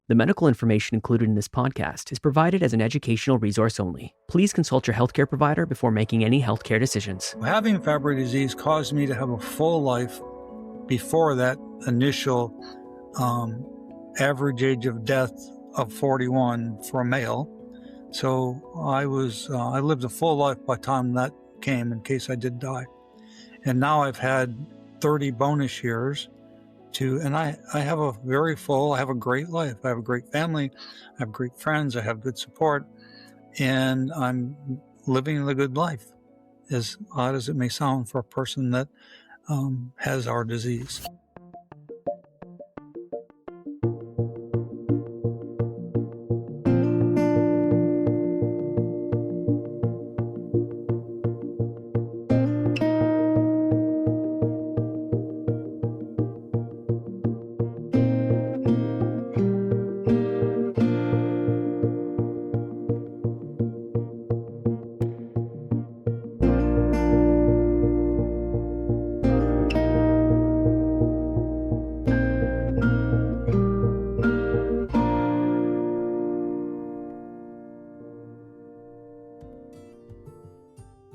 The medical information included in this podcast is provided as an educational resource only. Please consult your healthcare provider before making any healthcare decisions. Having Fabry disease caused me to have a full life before that initial average age of death of 41 for a male. So I lived a full life by the time that came, in case I did die. And now I've had 30 bonus years and I have a great life. I have a great family. I have great friends. I have good support. And I'm living the good life, as odd as it may sound for a person that has our disease.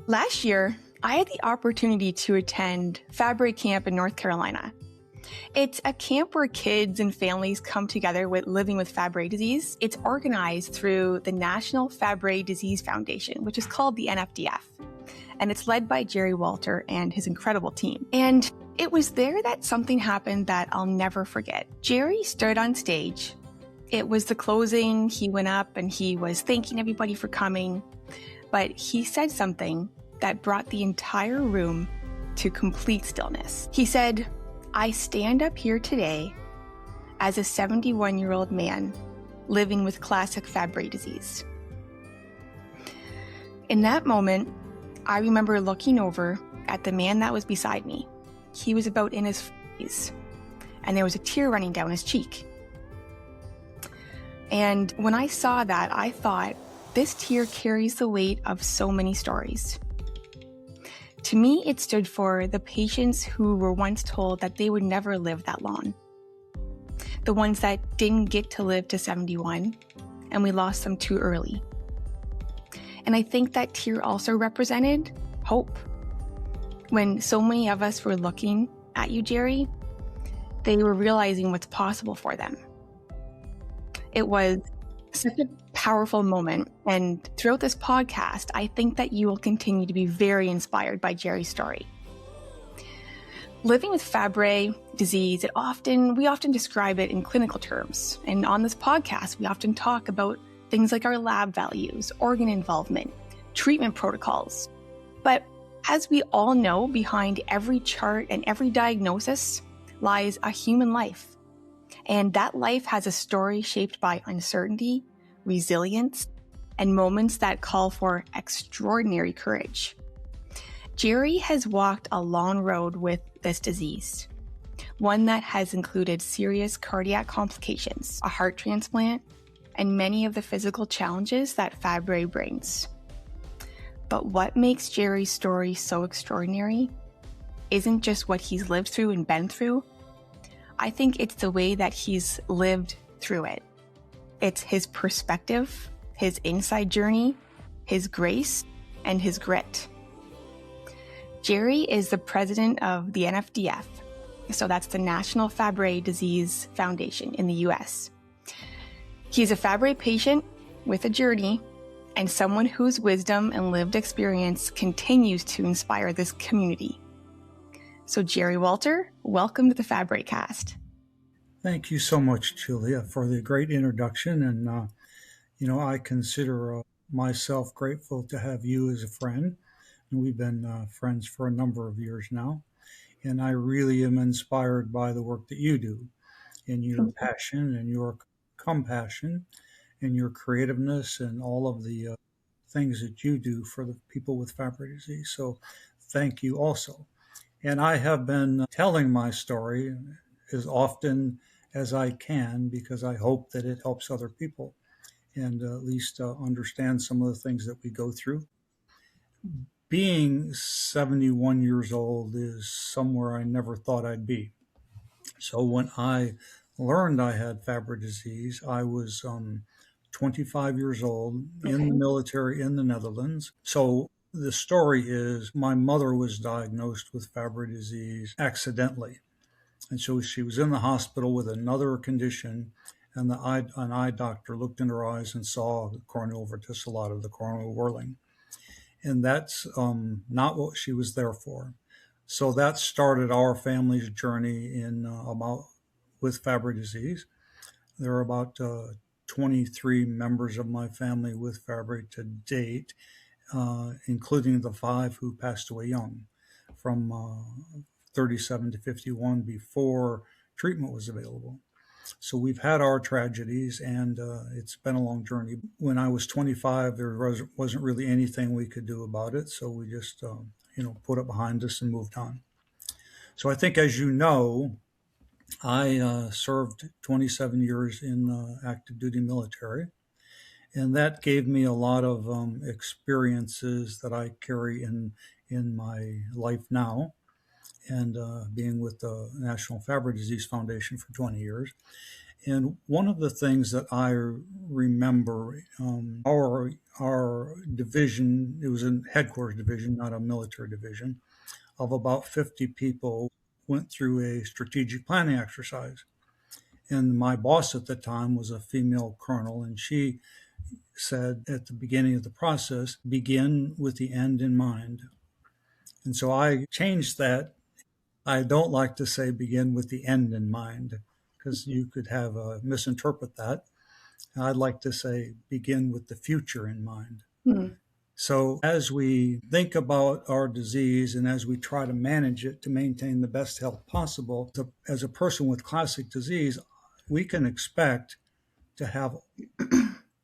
Last year, I had the opportunity to attend Fabry camp in North Carolina. It's a camp where kids and families come together living with Fabry disease. It's organized through the National Fabry Disease Foundation, which is called the NFDF. And it's led by Jerry Walter and his incredible team. And it was there that something happened that I'll never forget. Jerry stood on stage. It was the closing. He went up and he was thanking everybody for coming. But he said something that brought the entire room to complete stillness. He said, "I stand up here today as a 71-year-old man living with classic Fabry disease." In that moment, I remember looking over at the man that was beside me. He was about in his 40s, and there was a tear running down his cheek. And when I saw that, I thought, this tear carries the weight of so many stories. To me, it stood for the patients who were once told that they would never live that long. The ones that didn't get to live to 71, and we lost them too early. And I think that tear also represented hope. When so many of us were looking at you, Jerry, they were realizing what's possible for them. It was such a powerful moment. And throughout this podcast, I think that you will continue to be very inspired by Jerry's story. Living with Fabry disease, we often describe it in clinical terms. And on this podcast, we often talk about things like our lab values, organ involvement, treatment protocols. But as we all know, behind every chart and every diagnosis lies a human life. And that life has a story shaped by uncertainty, resilience, and moments that call for extraordinary courage. Jerry has walked a long road with this disease, one that has included serious cardiac complications, a heart transplant, and many of the physical challenges that Fabry brings. But what makes Jerry's story so extraordinary isn't just what he's lived through and been through. I think it's the way that he's lived through it. It's his perspective, his inside journey, his grace, and his grit. Jerry is the president of the NFDF, so that's the National Fabry Disease Foundation in the US. He's a Fabry patient with a journey and someone whose wisdom and lived experience continues to inspire this community. So Jerry Walter, welcome to the Fabry Cast. Thank you so much, Julia, for the great introduction. And, I consider myself grateful to have you as a friend. And we've been friends for a number of years now. And I really am inspired by the work that you do, and your passion and your compassion and your creativeness and all of the things that you do for the people with Fabry disease. So thank you also. And I have been telling my story as often as I can because I hope that it helps other people and at least understand some of the things that we go through. Being 71 years old is somewhere I never thought I'd be. So when I learned I had Fabry disease, I was 25 years old in the Okay. military in the Netherlands. So the story is my mother was diagnosed with Fabry disease accidentally. And so she was in the hospital with another condition, and an eye doctor looked in her eyes and saw the corneal verticillata, the corneal whirling. And that's not what she was there for. So that started our family's journey in about with Fabry disease. There are about 23 members of my family with Fabry to date, including the 5 who passed away young from 37 to 51 before treatment was available. So we've had our tragedies, and it's been a long journey. When I was 25, there wasn't really anything we could do about it, so we just put it behind us and moved on. So I think, as you know, I served 27 years in active duty military, and that gave me a lot of experiences that I carry in my life now. And being with the National Fabry Disease Foundation for 20 years. And one of the things that I remember, our division, it was a headquarters division, not a military division, of about 50 people went through a strategic planning exercise. And my boss at the time was a female colonel, and she said at the beginning of the process, begin with the end in mind. And so I changed that. I don't like to say begin with the end in mind, because you could have misinterpret that. I'd like to say begin with the future in mind. Hmm. So as we think about our disease and as we try to manage it to maintain the best health possible, as a person with classic disease, we can expect to have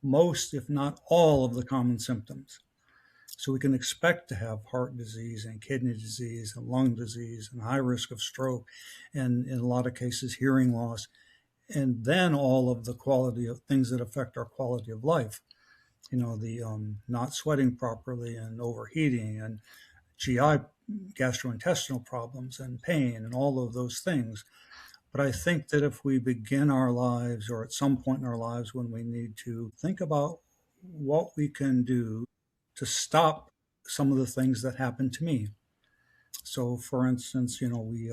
most, if not all, of the common symptoms. So we can expect to have heart disease and kidney disease and lung disease and high risk of stroke, and in a lot of cases, hearing loss, and then all of the quality of things that affect our quality of life. The not sweating properly and overheating and GI gastrointestinal problems and pain and all of those things. But I think that if we begin our lives, or at some point in our lives when we need to think about what we can do to stop some of the things that happened to me. So, for instance, we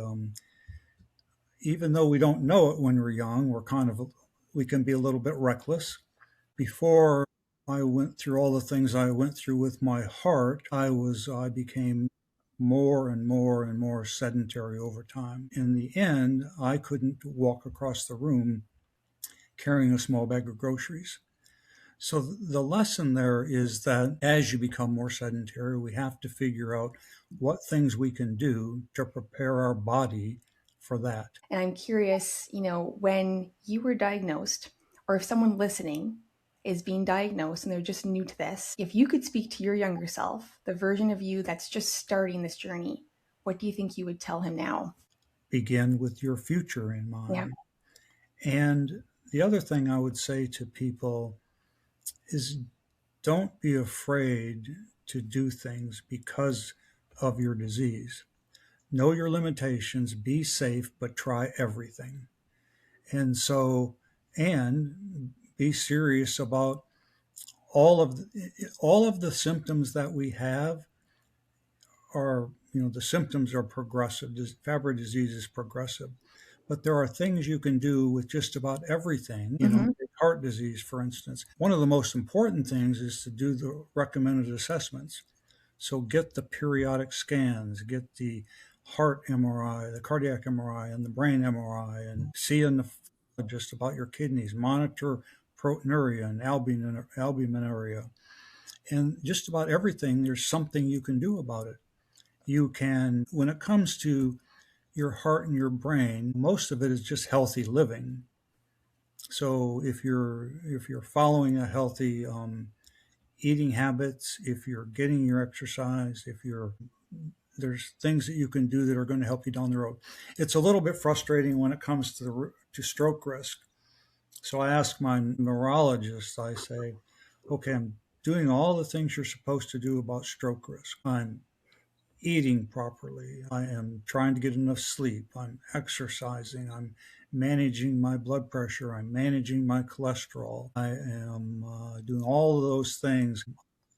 even though we don't know it when we're young, we can be a little bit reckless. Before I went through all the things I went through with my heart, I became more and more and more sedentary over time. In the end, I couldn't walk across the room carrying a small bag of groceries. So the lesson there is that as you become more sedentary, we have to figure out what things we can do to prepare our body for that. And I'm curious, when you were diagnosed, or if someone listening is being diagnosed and they're just new to this, if you could speak to your younger self, the version of you that's just starting this journey, what do you think you would tell him now? Begin with your future in Yeah. mind. And the other thing I would say to people is don't be afraid to do things because of your disease. Know your limitations, be safe, but try everything. And be serious about all of the symptoms that we have are, the symptoms are progressive. Fabry disease is progressive. But there are things you can do with just about everything. Mm-hmm. Heart disease, for instance. One of the most important things is to do the recommended assessments. So get the periodic scans, get the heart MRI, the cardiac MRI, and the brain MRI, and see in the just about your kidneys. Monitor proteinuria and albuminuria, and just about everything. There's something you can do about it. You can, when it comes to your heart and your brain, most of it is just healthy living. So if you're following a healthy eating habits, if you're getting your exercise, there's things that you can do that are going to help you down the road. It's a little bit frustrating when it comes to stroke risk. So I ask my neurologist, I say, okay, I'm doing all the things you're supposed to do about stroke risk. I'm eating properly. I am trying to get enough sleep. I'm exercising. I'm managing my blood pressure. I'm managing my cholesterol. I am doing all of those things.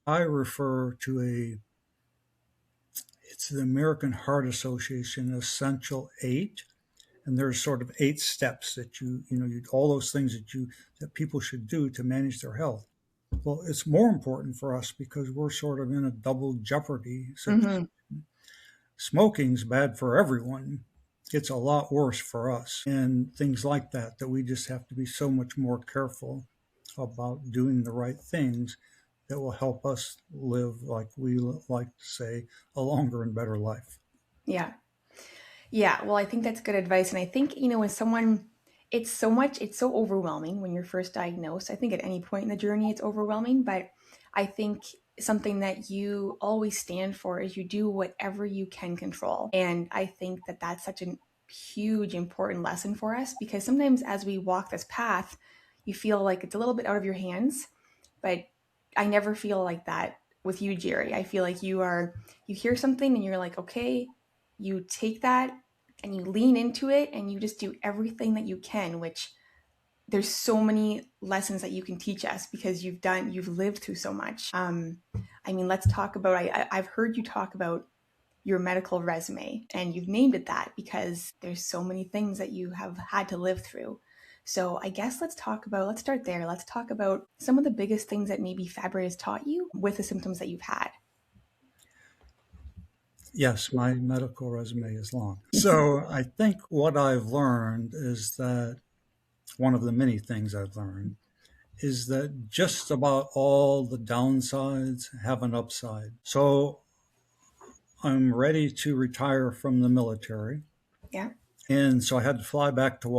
I refer to it's the American Heart Association Essential 8. And there's sort of 8 steps that all those things that people should do to manage their health. Well, it's more important for us because we're sort of in a double jeopardy situation. Mm-hmm. Smoking's bad for everyone. It's a lot worse for us, and things like that we just have to be so much more careful about doing the right things that will help us live, like we like to say, a longer and better life. Yeah. Yeah. Well, I think that's good advice. And I think, when someone, it's so overwhelming when you're first diagnosed. I think at any point in the journey, it's overwhelming. But I think something that you always stand for is you do whatever you can control. And I think that that's such a huge, important lesson for us because sometimes as we walk this path, you feel like it's a little bit out of your hands. But I never feel like that with you, Jerry. I feel like you hear something and you're like, okay, you take that and you lean into it and you just do everything that you can, which there's so many lessons that you can teach us because you've lived through so much. Let's talk about, I've heard you talk about your medical resume and you've named it that because there's so many things that you have had to live through. So I guess let's start there. Let's talk about some of the biggest things that maybe Fabry has taught you with the symptoms that you've had. Yes, my medical resume is long. So I think what I've learned is that one of the many things I've learned is that just about all the downsides have an upside. So I'm ready to retire from the military. Yeah. And so I had to fly back to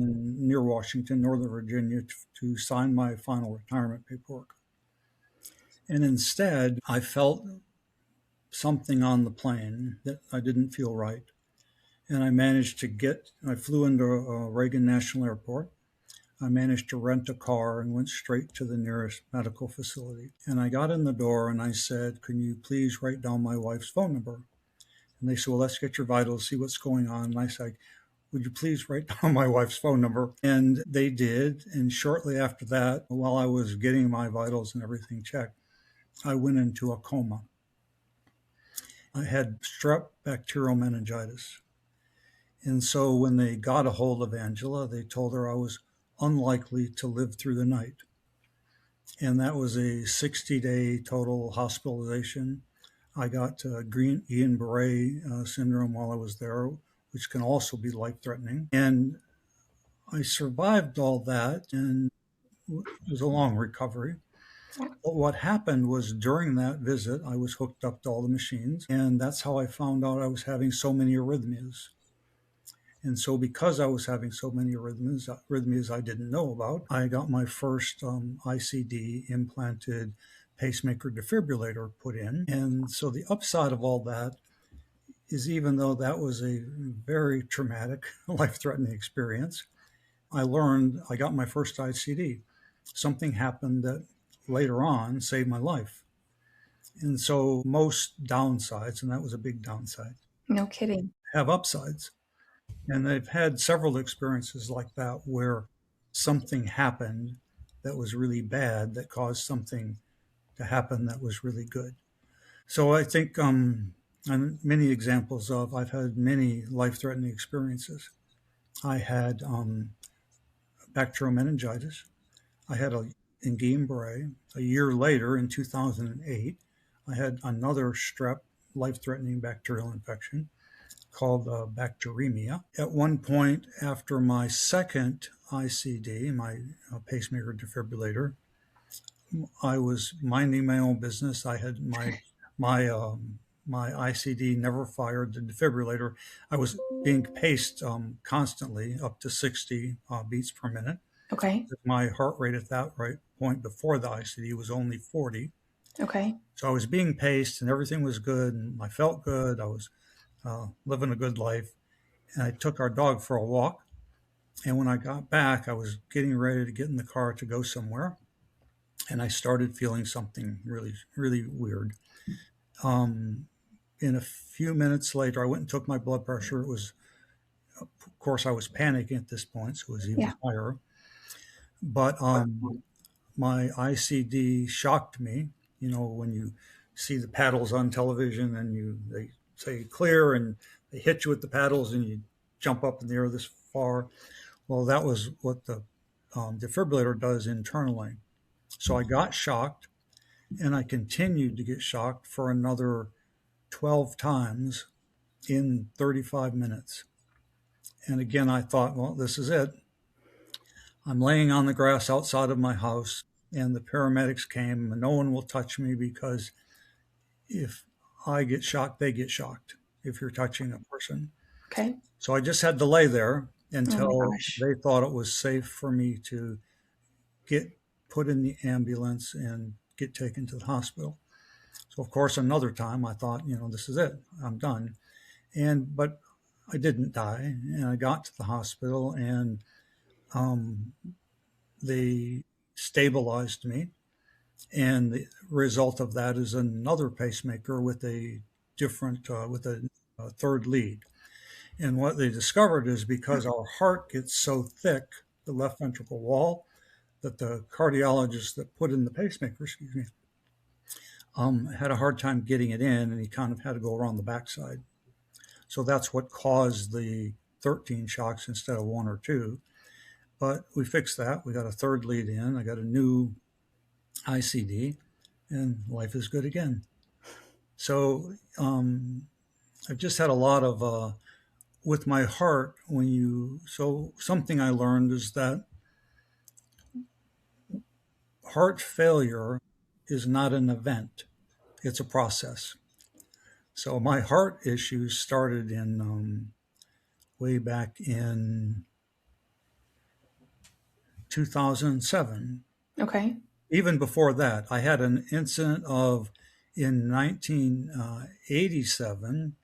near Washington, Northern Virginia, to sign my final retirement paperwork. And instead, I felt something on the plane that I didn't feel right. And I flew into Reagan National Airport. I managed to rent a car and went straight to the nearest medical facility. And I got in the door and I said, "Can you please write down my wife's phone number?" And they said, "Well, let's get your vitals, see what's going on." And I said, "Would you please write down my wife's phone number?" And they did. And shortly after that, while I was getting my vitals and everything checked, I went into a coma. I had strep bacterial meningitis. And so when they got a hold of Angela, they told her I was unlikely to live through the night. And that was a 60-day total hospitalization. I got Guillain-Barré syndrome while I was there, which can also be life-threatening. And I survived all that, and it was a long recovery. But what happened was during that visit, I was hooked up to all the machines, and that's how I found out I was having so many arrhythmias. And so because I was having so many arrhythmias I didn't know about, I got my first ICD implanted pacemaker defibrillator put in. And so the upside of all that is, even though that was a very traumatic, life-threatening experience, I got my first ICD. Something happened that later on saved my life. And so most downsides, and that was a big downside, No kidding. have upsides. And they've had several experiences like that where something happened that was really bad that caused something to happen that was really good. So I think and many examples I've had many life-threatening experiences. I had bacterial meningitis. I had in Guillain-Barré. A year later, in 2008, I had another strep life-threatening bacterial infection called bacteremia. At one point, after my second ICD, my pacemaker defibrillator, I was minding my own business. I had my ICD never fired the defibrillator. I was being paced constantly up to 60 beats per minute. Okay. My heart rate at that point before the ICD was only 40. Okay. So I was being paced and everything was good and I felt good. I was living a good life. And I took our dog for a walk. And when I got back, I was getting ready to get in the car to go somewhere. And I started feeling something really, really weird. in a few minutes later, I went and took my blood pressure. It was, of course, I was panicking at this point, so it was even Yeah. higher. But my ICD shocked me. You know, when you see the paddles on television and they say clear and they hit you with the paddles and you jump up in the air this far. Well, that was what the defibrillator does internally. So I got shocked, and I continued to get shocked for another 12 times in 35 minutes. And again, I thought, well, this is it. I'm laying on the grass outside of my house, and the paramedics came, and no one will touch me because if I get shocked, they get shocked if you're touching a person. Okay. So I just had to lay there Oh my until gosh. they thought it was safe for me to get put in the ambulance and get taken to the hospital. So of course, another time I thought, you know, this is it, I'm done. But I didn't die, and I got to the hospital, and they stabilized me. And the result of that is another pacemaker with a different, with a third lead. And what they discovered is because our heart gets so thick, the left ventricle wall, that the cardiologist that put in the pacemaker, excuse me, had a hard time getting it in, and he kind of had to go around the backside. So that's what caused the 13 shocks instead of one or two. But we fixed that. We got a third lead in. I got a new ICD, and life is good again. So I've just had a lot of with my heart. So something I learned is that heart failure is not an event; it's a process. So my heart issues started in way back in 2007. Okay. Even before that, I had an incident in 1987.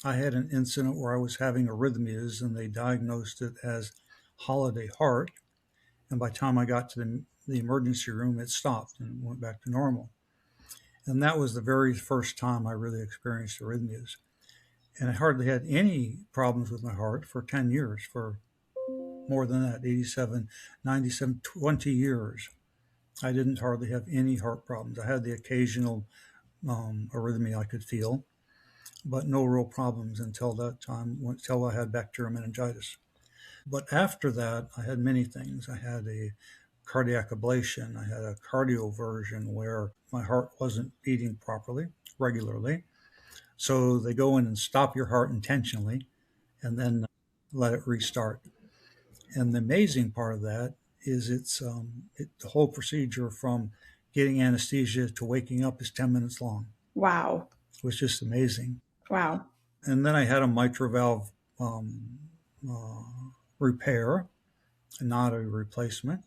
I had an incident where I was having arrhythmias, and they diagnosed it as holiday heart. And by the time I got to the emergency room, it stopped and went back to normal. And that was the very first time I really experienced arrhythmias. And I hardly had any problems with my heart for 10 years, for more than that, 87, 97, 20 years. I didn't hardly have any heart problems. I had the occasional arrhythmia I could feel, but no real problems until that time, until I had bacterial meningitis. But after that, I had many things. I had a cardiac ablation. I had a cardioversion where my heart wasn't beating properly, regularly. So they go in and stop your heart intentionally and then let it restart. And the amazing part of that is the whole procedure from getting anesthesia to waking up is 10 minutes long. Wow. It was just amazing. Wow. And then I had a mitral valve repair, not a replacement.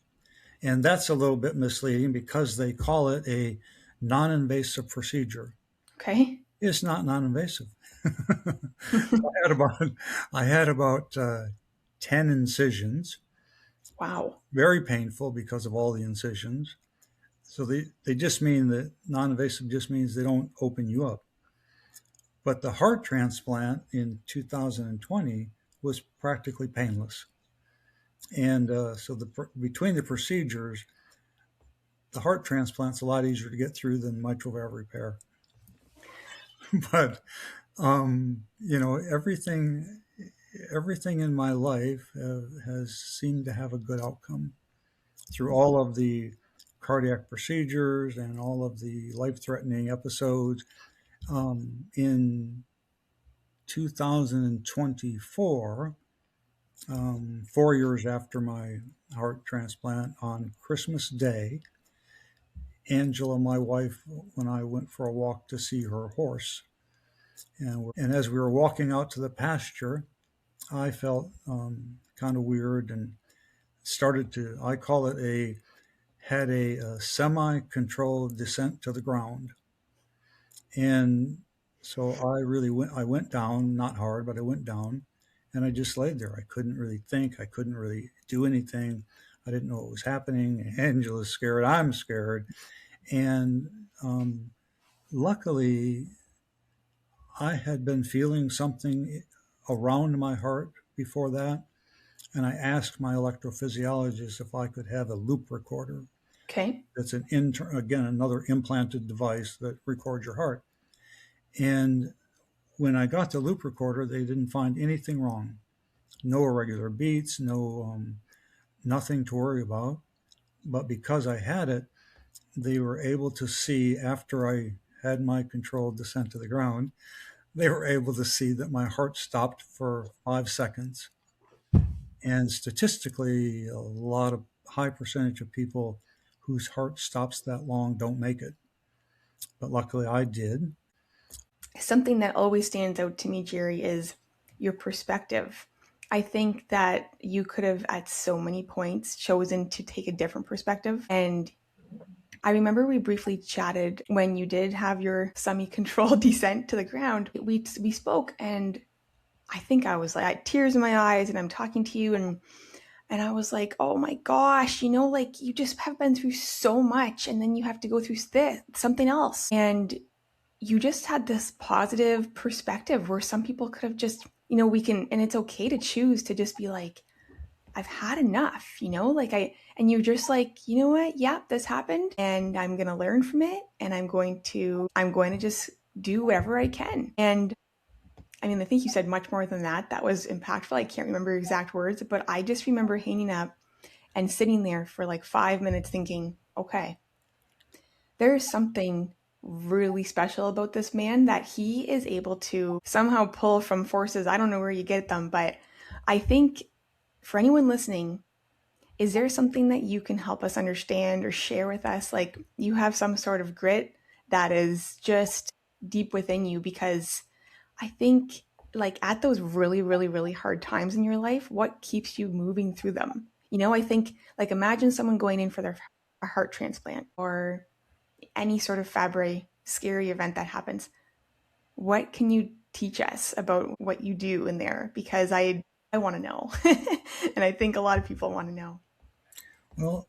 And that's a little bit misleading because they call it a non-invasive procedure. Okay. It's not non-invasive. I had about 10 incisions. Wow. Very painful because of all the incisions. So they just mean that non-invasive just means they don't open you up. But the heart transplant in 2020 was practically painless. And so between the procedures, the heart transplant's a lot easier to get through than mitral valve repair. But everything in my life has seemed to have a good outcome through all of the cardiac procedures and all of the life-threatening episodes. In 2024, 4 years after my heart transplant, on Christmas Day, Angela, my wife, when I went for a walk to see her horse, and as we were walking out to the pasture, I felt kind of weird and I call it had a semi-controlled descent to the ground. And so I went down, not hard, but I went down, and I just laid there. I couldn't really think. I couldn't really do anything. I didn't know what was happening. Angela's scared. I'm scared. And luckily, I had been feeling something around my heart before that, and I asked my electrophysiologist if I could have a loop recorder. Okay. That's again, another implanted device that records your heart. And when I got the loop recorder, they didn't find anything wrong. No irregular beats, nothing to worry about. But because I had it, they were able to see after I had my controlled descent to the ground, they were able to see that my heart stopped for 5 seconds. And statistically, a lot of high percentage of people whose heart stops that long don't make it. But luckily I did. Something that always stands out to me, Jerry, is your perspective. I think that you could have at so many points chosen to take a different perspective. And I remember we briefly chatted when you did have your semi-controlled descent to the ground. We spoke, and I think I was like, I had tears in my eyes, and I'm talking to you, and I was like, oh my gosh, like you just have been through so much, and then you have to go through this, something else. And you just had this positive perspective where some people could have just, we can, and it's okay to choose to just be like, I've had enough, and you're just like, you know what? Yeah, this happened and I'm going to learn from it. And I'm going to just do whatever I can. And I mean, I think you said much more than that. That was impactful. I can't remember exact words, but I just remember hanging up and sitting there for like 5 minutes thinking, okay, there's something really special about this man that he is able to somehow pull from forces. I don't know where you get them, but I think for anyone listening, is there something that you can help us understand or share with us? Like you have some sort of grit that is just deep within you, because I think like at those really, really, really hard times in your life, what keeps you moving through them? I think like imagine someone going in for a heart transplant or any sort of Fabry scary event that happens. What can you teach us about what you do in there? Because I want to know. And I think a lot of people want to know. Well,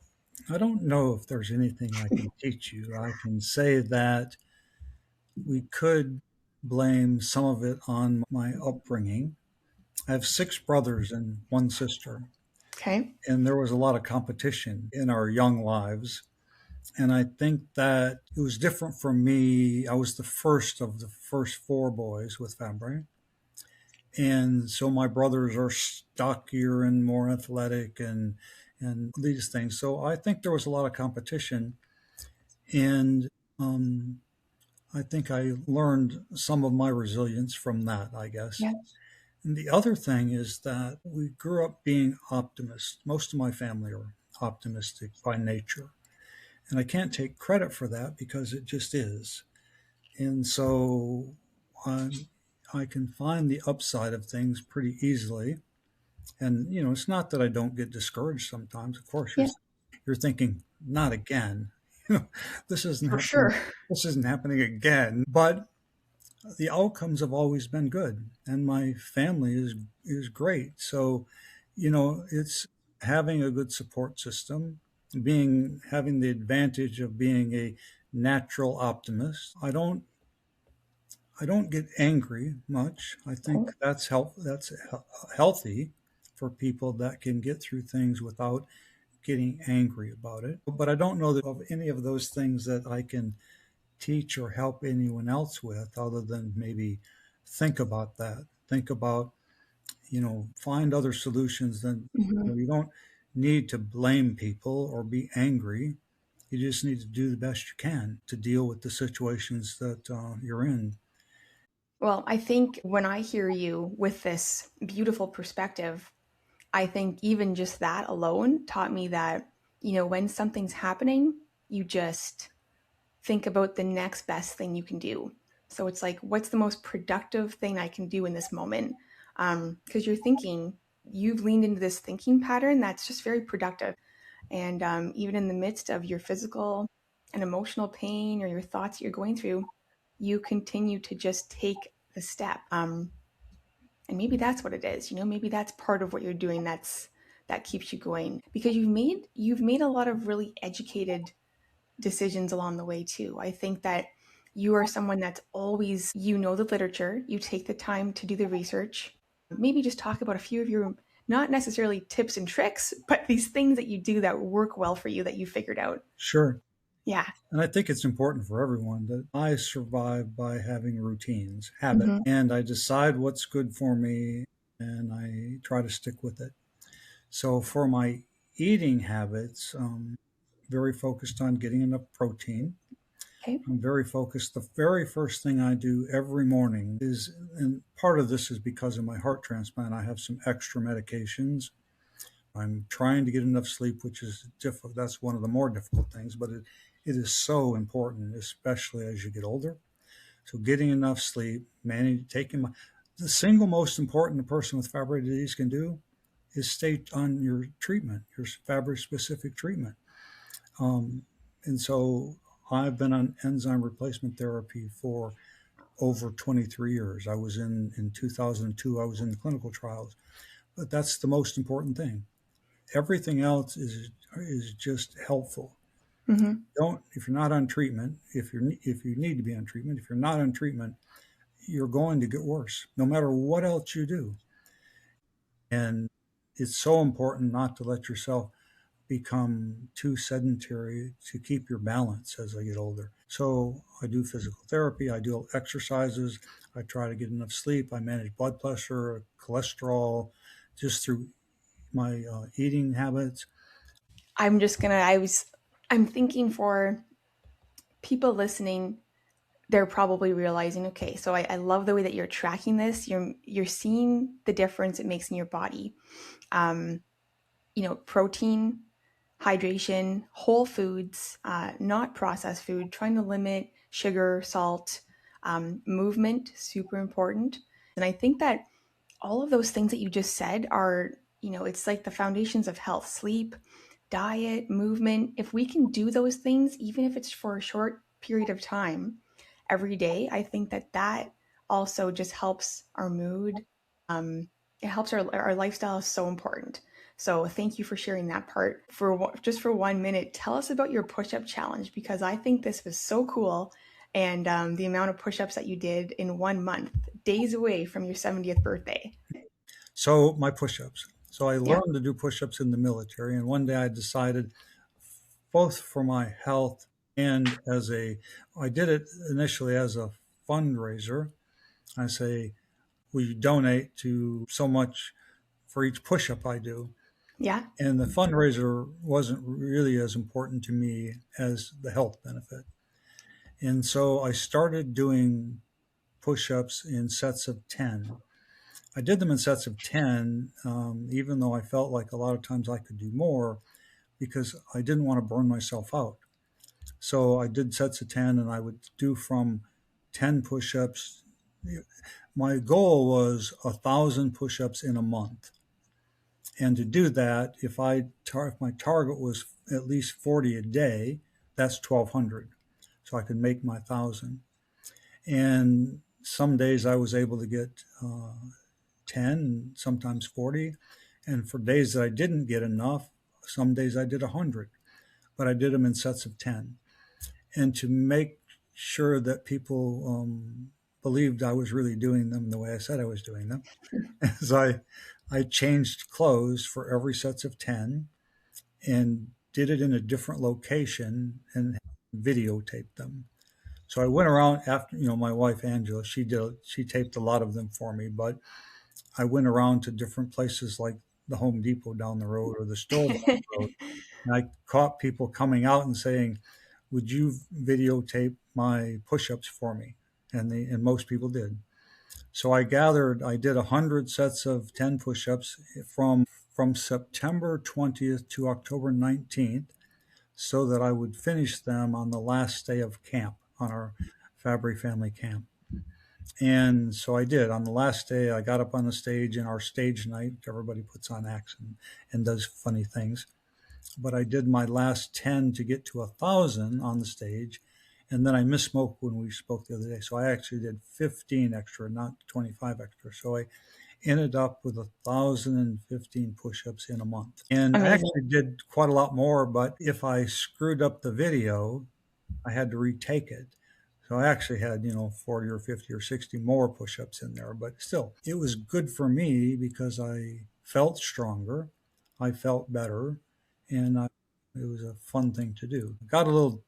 I don't know if there's anything I can teach you. I can say that we could blame some of it on my upbringing. I have 6 brothers and 1 sister, Okay. and there was a lot of competition in our young lives. And I think that it was different for me. I was the first of the first 4 boys with Fabry. And so my brothers are stockier and more athletic and these things. So I think there was a lot of competition. And I think I learned some of my resilience from that, I guess. Yeah. And the other thing is that we grew up being optimists. Most of my family are optimistic by nature. And I can't take credit for that because it just is. And so I can find the upside of things pretty easily. And, it's not that I don't get discouraged sometimes. Of course, Yeah, you're thinking, not again. You know, this isn't for happening. sure. This isn't happening again. But the outcomes have always been good, and my family is great. So, it's having a good support system, having the advantage of being a natural optimist. I don't get angry much. I think that's healthy for people that can get through things without getting angry about it. But I don't know that of any of those things that I can teach or help anyone else with other than maybe think about that. Think about, find other solutions. Then Mhm. you don't need to blame people or be angry. You just need to do the best you can to deal with the situations that you're in. Well, I think when I hear you with this beautiful perspective, I think even just that alone taught me that, when something's happening, you just think about the next best thing you can do. So it's like, what's the most productive thing I can do in this moment? Because you've leaned into this thinking pattern that's just very productive. And even in the midst of your physical and emotional pain or your thoughts that you're going through, you continue to just take the step. And maybe that's what it is. Maybe that's part of what you're doing. That keeps you going because you've made a lot of really educated decisions along the way too. I think that You are someone that's always, you know the literature, you take the time to do the research. Maybe just talk about a few of your, not necessarily tips and tricks, but these things that you do that work well for you that you figured out. Sure. Yeah. And I think it's important for everyone that I survive by having routines, habits, Hmm. and I decide what's good for me and I try to stick with it. So for my eating habits, very focused on getting enough protein. Okay. I'm very focused. The very first thing I do every morning is, and part of this is because of my heart transplant, I have some extra medications. I'm trying to get enough sleep, which is difficult. That's one of the more difficult things, but it is so important, especially as you get older. So getting enough sleep, the single most important a person with Fabry disease can do is stay on your treatment, your Fabry specific treatment. Um, and so I've been on enzyme replacement therapy for over 23 years. I was in 2002, I was in the clinical trials, but that's the most important thing. Everything else is just helpful. Hmm. Don't If you're not on treatment, if you need to be on treatment, if you're not on treatment, you're going to get worse, no matter what else you do. And it's so important not to let yourself become too sedentary to keep your balance as I get older. So I do physical therapy, I do exercises, I try to get enough sleep, I manage blood pressure, cholesterol, just through my eating habits. I'm just gonna, I'm thinking for people listening, they're probably realizing, okay, so I love the way that you're tracking this. You're seeing the difference it makes in your body. Um, Protein, hydration, whole foods, not processed food, trying to limit sugar, salt, movement, super important. And I think that all of those things that you just said are, it's like the foundations of health: sleep, diet, movement. If we can do those things, even if it's for a short period of time every day, I think that that also just helps our mood. It helps our lifestyle is so important. So thank you for sharing that part. Just for 1 minute, tell us about your push-up challenge, because I think this was so cool, and the amount of push-ups that you did in 1 month, days away from your 70th birthday. So my push-ups. So I Yeah, learned to do push-ups in the military, and one day I decided, both for my health and I did it initially as a fundraiser. I say, will you donate to so much for each push-up I do? yeah. And the fundraiser wasn't really as important to me as the health benefit. And so I started doing push-ups in sets of 10. I did them in sets of 10, even though I felt like a lot of times I could do more because I didn't want to burn myself out. So I did sets of 10 and I would do from 10 push ups. My goal was 1,000 push ups in a month. And to do that, if my target was at least 40 a day, that's 1,200. So I could make my 1,000. And some days I was able to get 10, sometimes 40. And for days that I didn't get enough, some days I did 100, but I did them in sets of 10. And to make sure that people believed I was really doing them the way I said I was doing them, as I changed clothes for every sets of 10 and did it in a different location and videotaped them. So I went around after, my wife Angela, she taped a lot of them for me, but I went around to different places like the Home Depot down the road or the store down the road. And I caught people coming out and saying, would you videotape my push-ups for me? And most people did. So I did 100 sets of 10 push-ups from September 20th to October 19th, so that I would finish them on the last day of camp, on our Fabry family camp. And so I did. On the last day, I got up on the stage in our stage night. Everybody puts on acts and does funny things. But I did my last 10 to get to 1,000 on the stage. And then I misspoke when we spoke the other day. So I actually did 15 extra, not 25 extra. So I ended up with 1,015 push-ups in a month. And I Amazing. actually did quite a lot more, but if I screwed up the video, I had to retake it. So I actually had, 40 or 50 or 60 more push ups in there, but still, it was good for me because I felt stronger, I felt better, and it was a fun thing to do. It got a little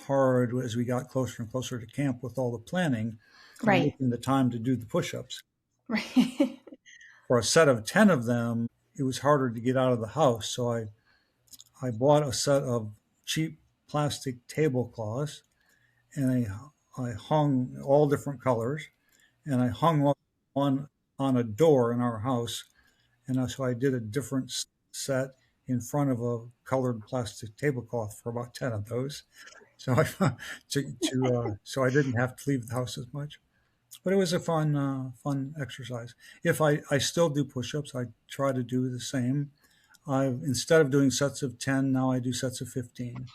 hard as we got closer and closer to camp with all the planning and Right. making the time to do the push ups. Right. For a set of 10 of them, it was harder to get out of the house. So I bought a set of cheap plastic tablecloths and I hung all different colors and I hung one on a door in our house. And so I did a different set in front of a colored plastic tablecloth for about 10 of those. So so I didn't have to leave the house as much. But it was a fun exercise. If I still do push-ups, I try to do the same. I've instead of doing sets of 10, now I do sets of 15.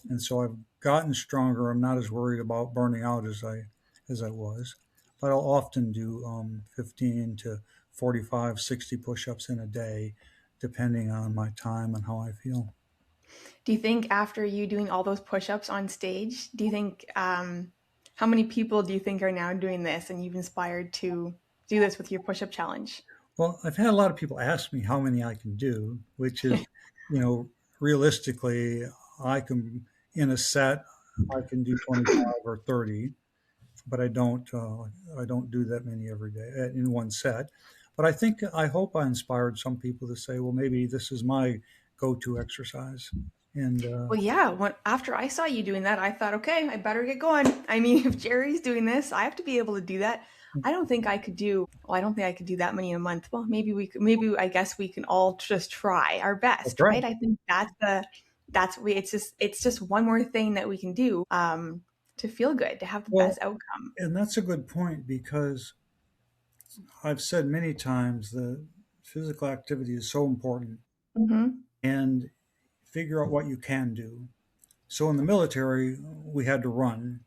And so I've gotten stronger. I'm not as worried about burning out as I was. But I'll often do 15 to 45, 60 push-ups in a day, depending on my time and how I feel. Do you think after you doing all those push-ups on stage, do you think how many people do you think are now doing this and you've inspired to do this with your push-up challenge? Well, I've had a lot of people ask me how many I can do, which is, you know, realistically, I can, in a set, I can do 25 or 30, but I don't do that many every day in one set. But I hope I inspired some people to say, well, maybe this is my go-to exercise. And Well, yeah, after I saw you doing that, I thought, okay, I better get going. I mean, if Jerry's doing this, I have to be able to do that. I don't think I could do that many in a month. Well, maybe I guess we can all just try our that's best, right. right? I think it's just one more thing that we can do to feel good, to have the Well, best outcome. and that's a good point because I've said many times that physical activity is so important Hmm. and figure out what you can do. So in the military, we had to run,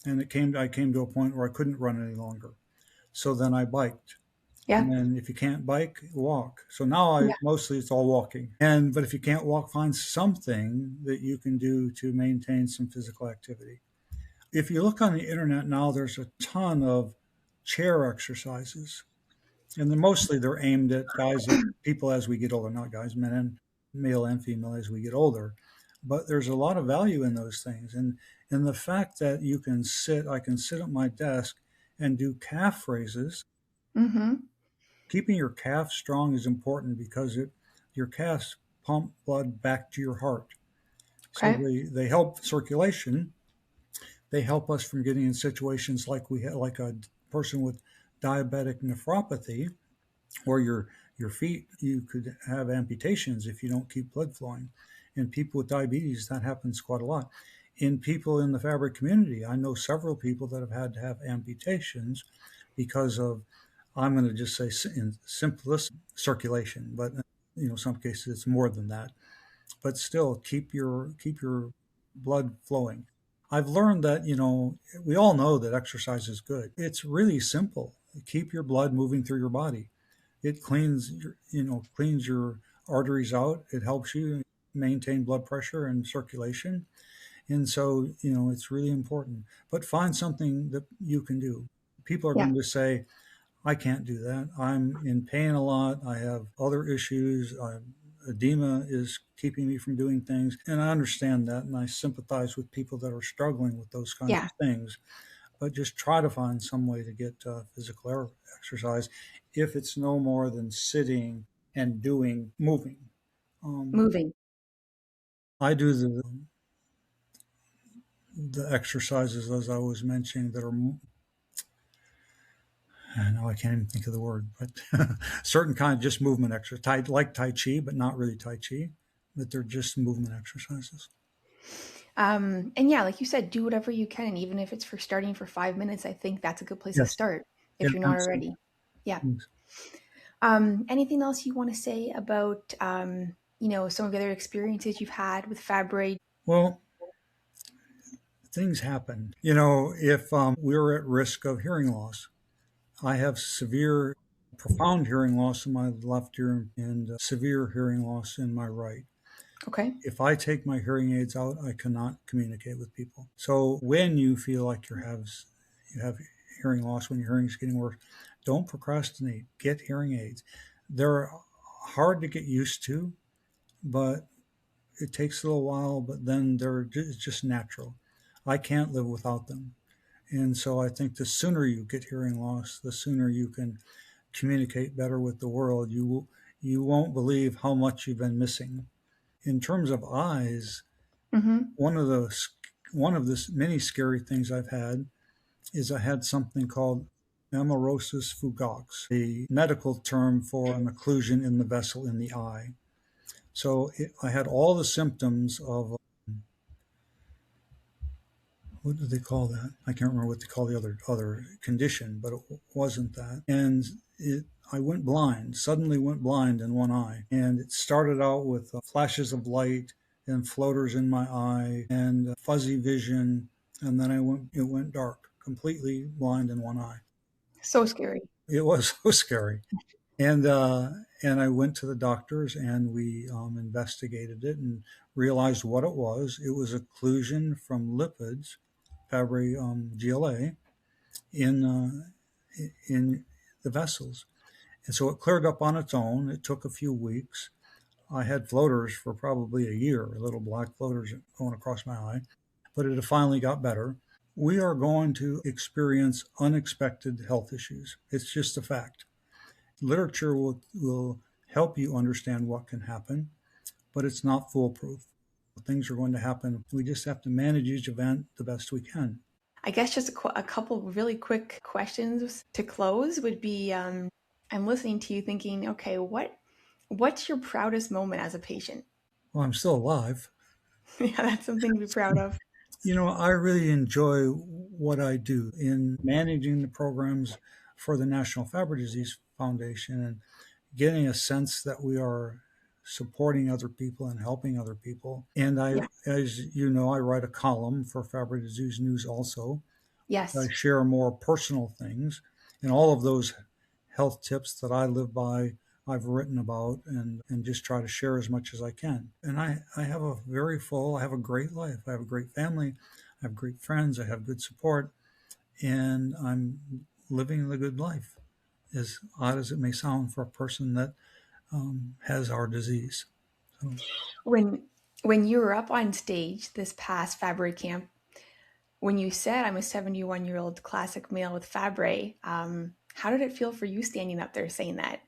and I came to a point where I couldn't run any longer. So then I biked. Yeah. And then if you can't bike, walk. So now I Yeah. mostly it's all walking. And but if you can't walk, find something that you can do to maintain some physical activity. If you look on the internet now, there's a ton of chair exercises, and they're aimed at people as we get older, not guys, men and male and female as we get older. But there's a lot of value in those things, and the fact that I can sit at my desk and do calf raises. Hmm. Keeping your calf strong is important because your calves pump blood back to your heart. So Okay. they help circulation. They help us from getting in situations like like a person with diabetic nephropathy, or your feet, you could have amputations if you don't keep blood flowing. In people with diabetes, that happens quite a lot. In people in the Fabry community, I know several people that have had to have amputations because of, I'm going to just say in simplest circulation, but some cases it's more than that. But still, keep your blood flowing. I've learned that we all know that exercise is good. It's really simple. Keep your blood moving through your body. It cleans your arteries out. It helps you maintain blood pressure and circulation. And so, it's really important. But find something that you can do. People are Yeah. going to say, I can't do that. I'm in pain a lot. I have other issues. Edema is keeping me from doing things. And I understand that. And I sympathize with people that are struggling with those kinds Yeah. of things. But just try to find some way to get physical exercise if it's no more than sitting and moving. Um, Moving. I do the exercises, as I was mentioning, that are, I know I can't even think of the word, but certain kind of just movement exercise, like Tai Chi, but not really Tai Chi, but they're just movement exercises. And yeah, like you said, do whatever you can. And even if it's for starting for 5 minutes, I think that's a good place to Yes, start yeah, if you're not absolutely. already. Yeah. Yes. Anything else you want to say about, some of the other experiences you've had with Fabry? Well, things happen. If we're at risk of hearing loss, I have profound hearing loss in my left ear and severe hearing loss in my right. Okay. If I take my hearing aids out, I cannot communicate with people. So when you feel like you have hearing loss, when your hearing is getting worse, don't procrastinate. Get hearing aids. They're hard to get used to, but it takes a little while. But then it's just natural. I can't live without them, and so I think the sooner you get hearing loss, the sooner you can communicate better with the world. You won't believe how much you've been missing. In terms of eyes, Mm-hmm. one of the one of the many scary things I've had is I had something called amaurosis fugax, a medical term for an occlusion in the vessel in the eye. So I had all the symptoms of what do they call that? I can't remember what they call the other condition, but it wasn't that. And I went blind, suddenly went blind in one eye. And it started out with flashes of light and floaters in my eye and fuzzy vision. And then it went dark, completely blind in one eye. So scary. It was so scary. And I went to the doctors and we investigated it and realized what it was. It was occlusion from lipids, Fabry GLA, in the vessels. And so it cleared up on its own. It took a few weeks. I had floaters for probably a year, little black floaters going across my eye, but it finally got better. We are going to experience unexpected health issues. It's just a fact. Literature will help you understand what can happen, but it's not foolproof. Things are going to happen. We just have to manage each event the best we can. I guess just a couple really quick questions to close would be I'm listening to you thinking, okay, what's your proudest moment as a patient? Well, I'm still alive. Yeah, that's something to be proud of. I really enjoy what I do in managing the programs for the National Fabry Disease Foundation and getting a sense that we are supporting other people and helping other people. And Yeah. as you know, I write a column for Fabry Disease News also. I Yes. share more personal things, and all of those health tips that I live by, I've written about and just try to share as much as I can. And I have I have a great life. I have a great family. I have great friends. I have good support, and I'm living the good life, as odd as it may sound for a person that has our disease. So, When when you were up on stage this past Fabry camp, when you said I'm a 71-year-old classic male with Fabry, how did it feel for you standing up there saying that?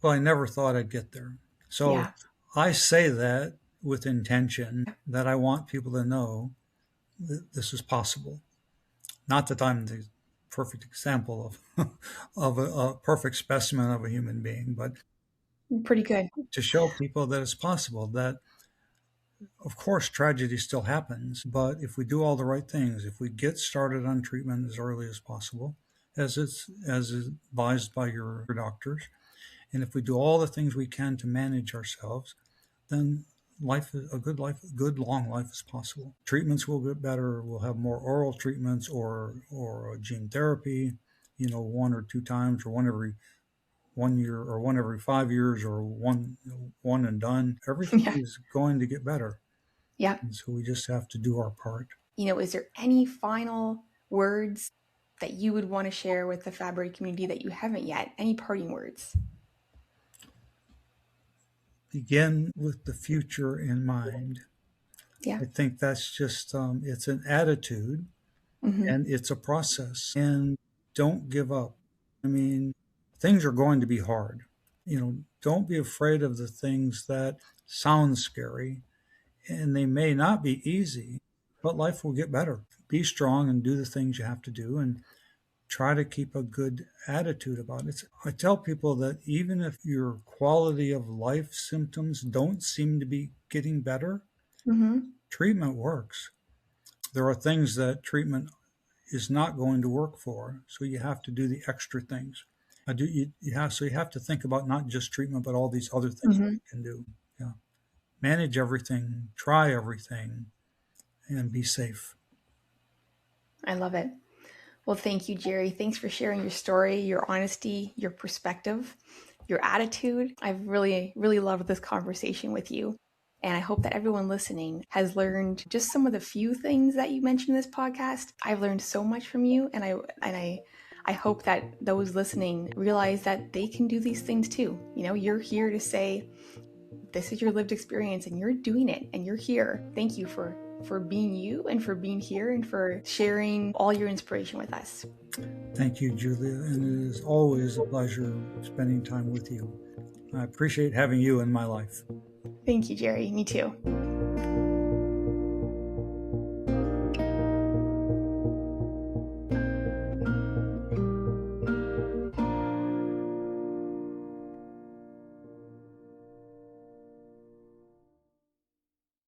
well, I never thought I'd get there. So Yeah. I say that with intention that I want people to know that this is possible. Not that I'm the perfect example of of a perfect specimen of a human being, but Pretty good. to show people that it's possible. That of course tragedy still happens, but if we do all the right things, if we get started on treatment as early as possible, as is advised by your doctors, and if we do all the things we can to manage ourselves, then a good long life is possible. Treatments will get better. We'll have more oral treatments or gene therapy, one or two times, or one every 1 year, or one every 5 years, or one and done. Everything Yeah. is going to get better, Yeah. and so we just have to do our part. Is there any final words that you would want to share with the Fabry community that you haven't yet? Any parting words? Begin with the future in mind. Yeah. I think that's just it's an attitude Mm-hmm. and it's a process. And don't give up. I mean, things are going to be hard. Don't be afraid of the things that sound scary, and they may not be easy, but life will get better. Be strong and do the things you have to do, and try to keep a good attitude about it. I tell people that even if your quality of life symptoms don't seem to be getting better, Mm-hmm. treatment works. There are things that treatment is not going to work for, so you have to do the extra things. You have to think about not just treatment, but all these other things that Mm-hmm. you can do. Yeah, manage everything, try everything, and be safe. I love it. Well, thank you, Jerry. Thanks for sharing your story, your honesty, your perspective, your attitude. I've really, really loved this conversation with you. And I hope that everyone listening has learned just some of the few things that you mentioned in this podcast. I've learned so much from you, and I hope that those listening realize that they can do these things too. You know, you're here to say, this is your lived experience and you're doing it and you're here. Thank you for being you and for being here and for sharing all your inspiration with us. Thank you, Julia. And it is always a pleasure spending time with you. I appreciate having you in my life. Thank you, Jerry. Me too.